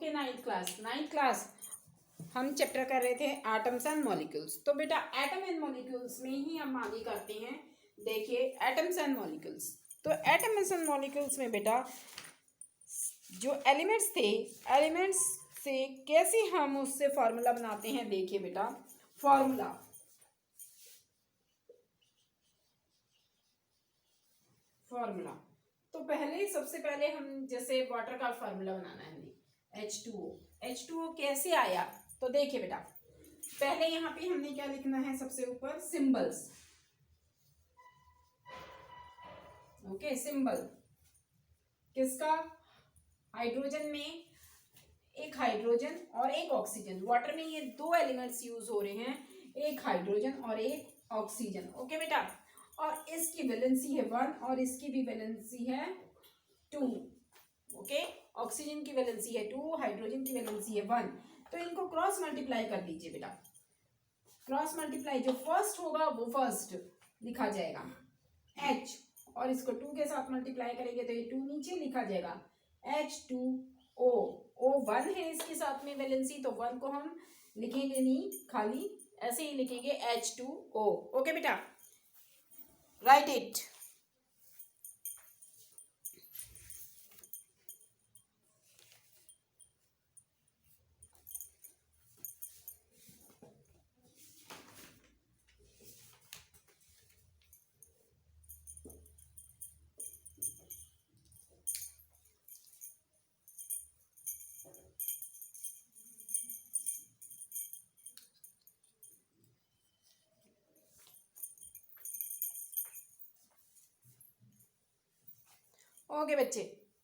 Okay, ninth class हम chapter कर रहे थे एटम्स एंड मॉलिक्यूल्स। तो बेटा एटम एंड मॉलिक्यूल्स में ही हम आगे करते हैं। देखिए एटम्स एंड मॉलिक्यूल्स, तो एटम्स एंड मॉलिक्यूल्स में बेटा जो एलिमेंट्स थे, एलिमेंट्स से कैसे हम उससे फॉर्मूला बनाते हैं। देखिए बेटा फॉर्मूला तो पहले सबसे पहले हम जैसे वाटर का फार्मूला बनाना है हमें, H2O कैसे आया। तो देखिए बेटा पहले यहाँ पे हमने क्या लिखना है, सबसे ऊपर सिंबल्स। ओके, सिंबल किसका, हाइड्रोजन में एक हाइड्रोजन और एक ऑक्सीजन, वाटर में ये दो एलिमेंट्स यूज हो रहे हैं, एक हाइड्रोजन और एक ऑक्सीजन। ओके बेटा, और इसकी वैलेंसी है 1 और इसकी भी वैलेंसी है 2। ओके, ऑक्सीजन की वैलेंसी है 2, हाइड्रोजन की वैलेंसी है 1। तो इनको क्रॉस मल्टीप्लाई कर दीजिए बेटा। क्रॉस मल्टीप्लाई जो फर्स्ट होगा वो फर्स्ट लिखा जाएगा H, और इसको 2 के साथ मल्टीप्लाई करेंगे तो ये 2 नीचे लिखा जाएगा H2O। O 1 है इसके साथ में वैलेंसी, तो 1 को हम लिखेंगे नहीं, खाली ऐसे ही लिखेंगे H2O। ओके बेटा, राइट इट। ओके बच्चे,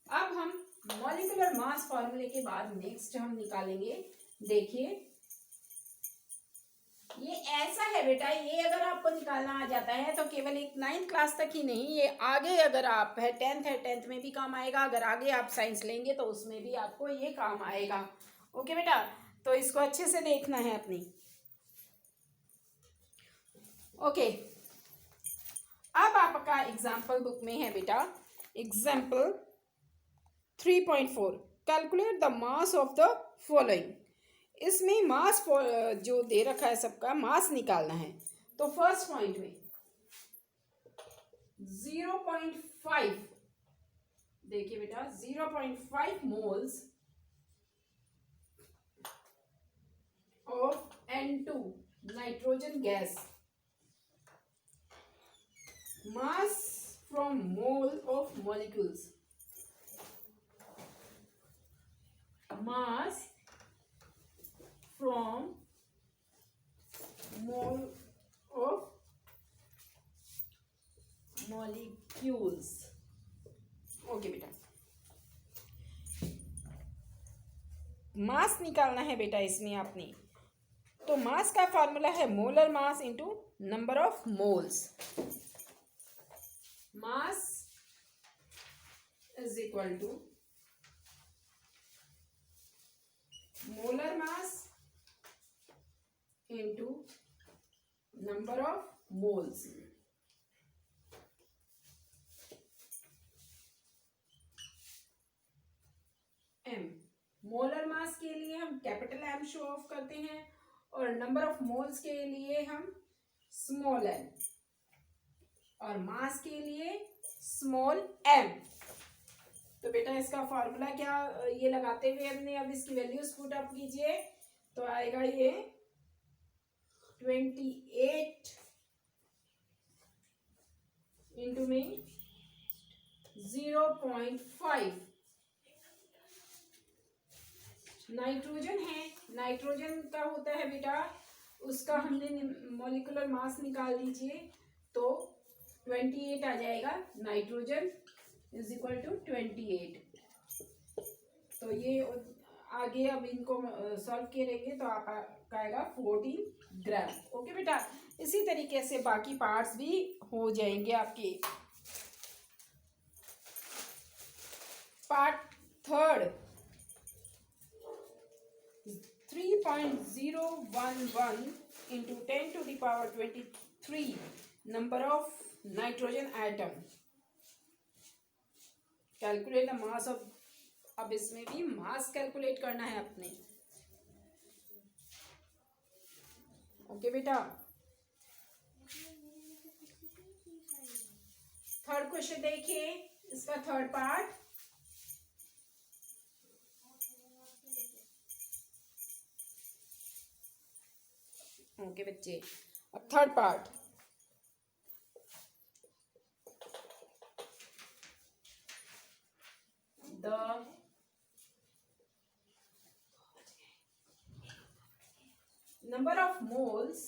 अब हम मॉलिक्यूलर मास फॉर्मूले के बाद नेक्स्ट हम निकालेंगे। देखिए ये ऐसा है बेटा, ये अगर आपको निकालना आ जाता है तो केवल एक 9th क्लास तक ही नहीं, ये आगे अगर आप है 10th में भी काम आएगा। अगर आगे आप साइंस लेंगे तो उसमें भी आपको ये काम आएगा। ओके बेटा, तो इसको अच्छे से देखना है अपनी। ओके, अब आपका एग्जाम्पल बुक में है बेटा example 3.4, calculate the mass of the following. इसमें मास जो दे रखा है सबका मास निकालना है। तो फर्स्ट पॉइंट में 0.5, देखिए बेटा 0.5 moles of N2 nitrogen gas, mass from mole of molecules, mass from mole of molecules। Okay बेटा, मास निकालना है बेटा इसमें आपने। तो मास का फॉर्मूला है molar mass into number of moles. Mass is equal to molar mass into number of moles. M, molar mass के लिए हम कैपिटल M शो ऑफ करते हैं और नंबर ऑफ मोल्स के लिए हम स्मॉल m, और मास के लिए स्मॉल m। तो बेटा इसका फॉर्मूला क्या, ये लगाते हुए हमने अब इसकी वैल्यूज पुट अप कीजिए तो आएगा ये 28 इंटू में 0.5। नाइट्रोजन है, नाइट्रोजन का होता है बेटा, उसका हमने मॉलिक्यूलर मास निकाल लीजिए तो 28 आ जाएगा। Nitrogen is equal to 28। तो ये आगे अब इनको सॉल्व करेंगे तो आपका आएगा 14 ग्राम। ओके बेटा, इसी तरीके से बाकी पार्ट्स भी हो जाएंगे आपके। Part third 3.011 into 10 to the power 23 number of nitrogen atom. Calculate the mass of अब इसमें भी मास कैलकुलेट करना है अपने। ओके बेटा, थर्ड क्वेश्चन देखिए, इसका थर्ड पार्ट। ओके बच्चे, अब third part. The number of moles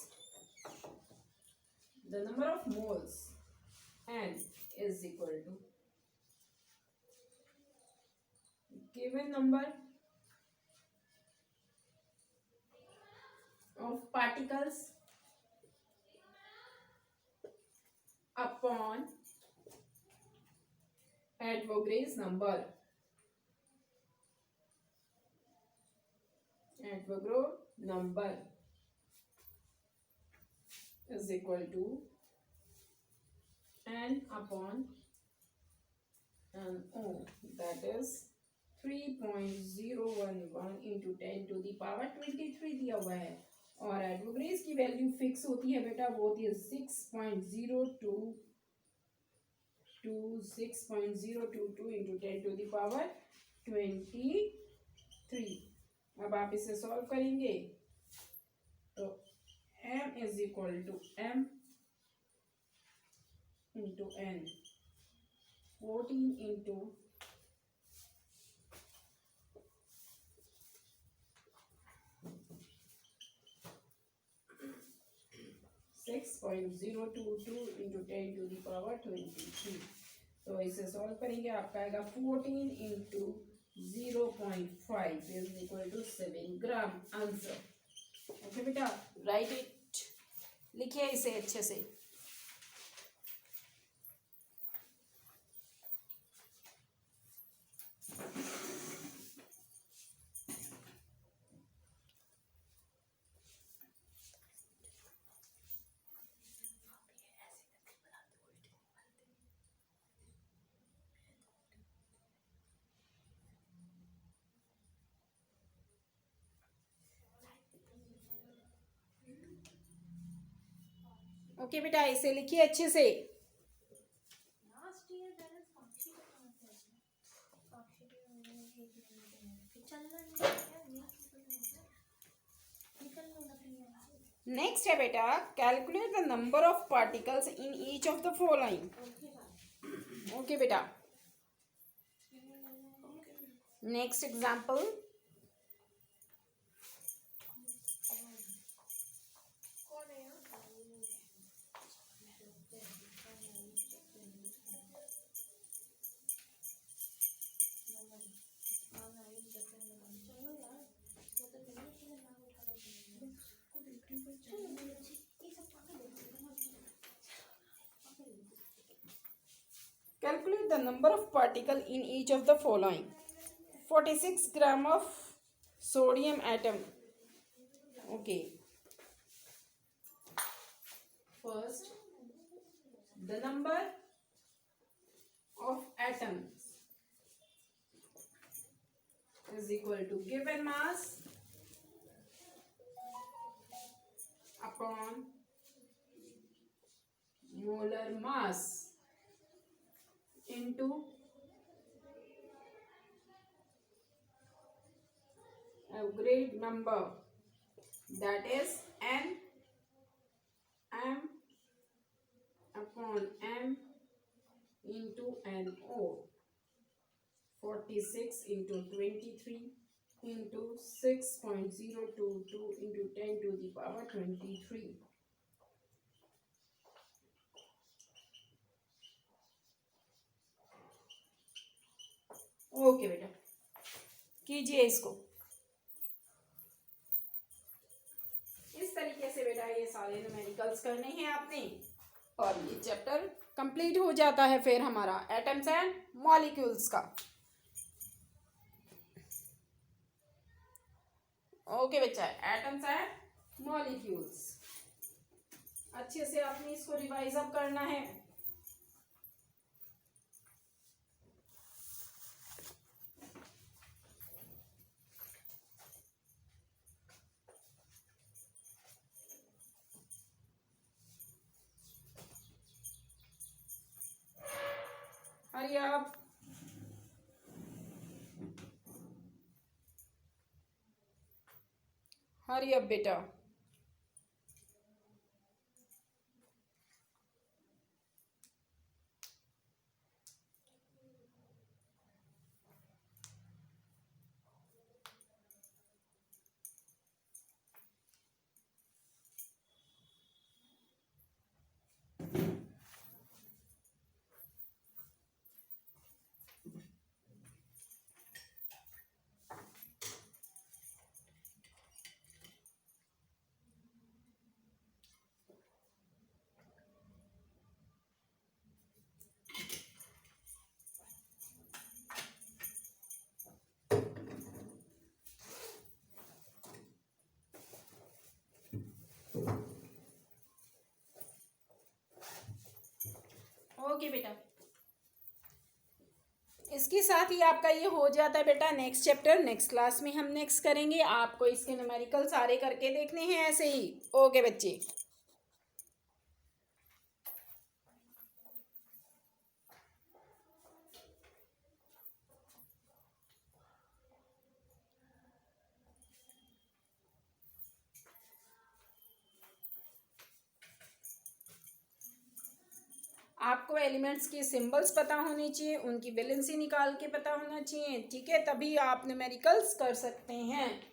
n is equal to given number of particles upon Avogadro's number. Avogadro number is equal to n upon NO, that is 3.011 into 10 to the power 23 दिया हुआ है, और एडवोग्रेस की value fix होती है बेटा, वो होती है 6.022 into 10 to the power 23। अब आप इसे सॉल्व करेंगे तो m is equal to m into n, 14 into 6.022 into 10 to the power 23। तो इसे सॉल्व करेंगे, आपका आएगा 14 into 0.5 is equal to 7 gram answer. Okay बेटा, राइट इट, लिखिए इसे अच्छे से। ओके बेटा, इसे लिखिए अच्छे से। नेक्स्ट है बेटा, calculate the number of particles in each of the following. Okay बेटा, next example. Calculate the number of particles in each of the following. 46 gram of sodium atom. Okay. First, the number of atoms is equal to given mass upon molar mass into Avogadro number, that is n m upon m into NO, 46 into 23 into 6.022 into 10 to the power 23। Okay बेटा, कीजिए इसको इस तरीके से बेटा। ये सारे numericals करने हैं आपने, और ये चैप्टर कंप्लीट हो जाता है फिर हमारा एटम्स एंड मॉलिक्यूल्स का। ओके बच्चा, एटम्स एंड मॉलिक्यूल्स अच्छे से आपने इसको रिवाइज अप करना है। हरी आप। हरी अब बेटा। ओके बेटा, इसके साथ ही आपका ये हो जाता है बेटा नेक्स्ट चैप्टर। नेक्स्ट क्लास में हम नेक्स्ट करेंगे। आपको इसके न्यूमेरिकल सारे करके देखने हैं ऐसे ही। ओके बच्चे। आपको एलिमेंट्स के सिंबल्स पता होने चाहिए, उनकी वैलेंसी निकाल के पता होना चाहिए, ठीक है, तभी आप न्यूमेरिकल्स कर सकते हैं।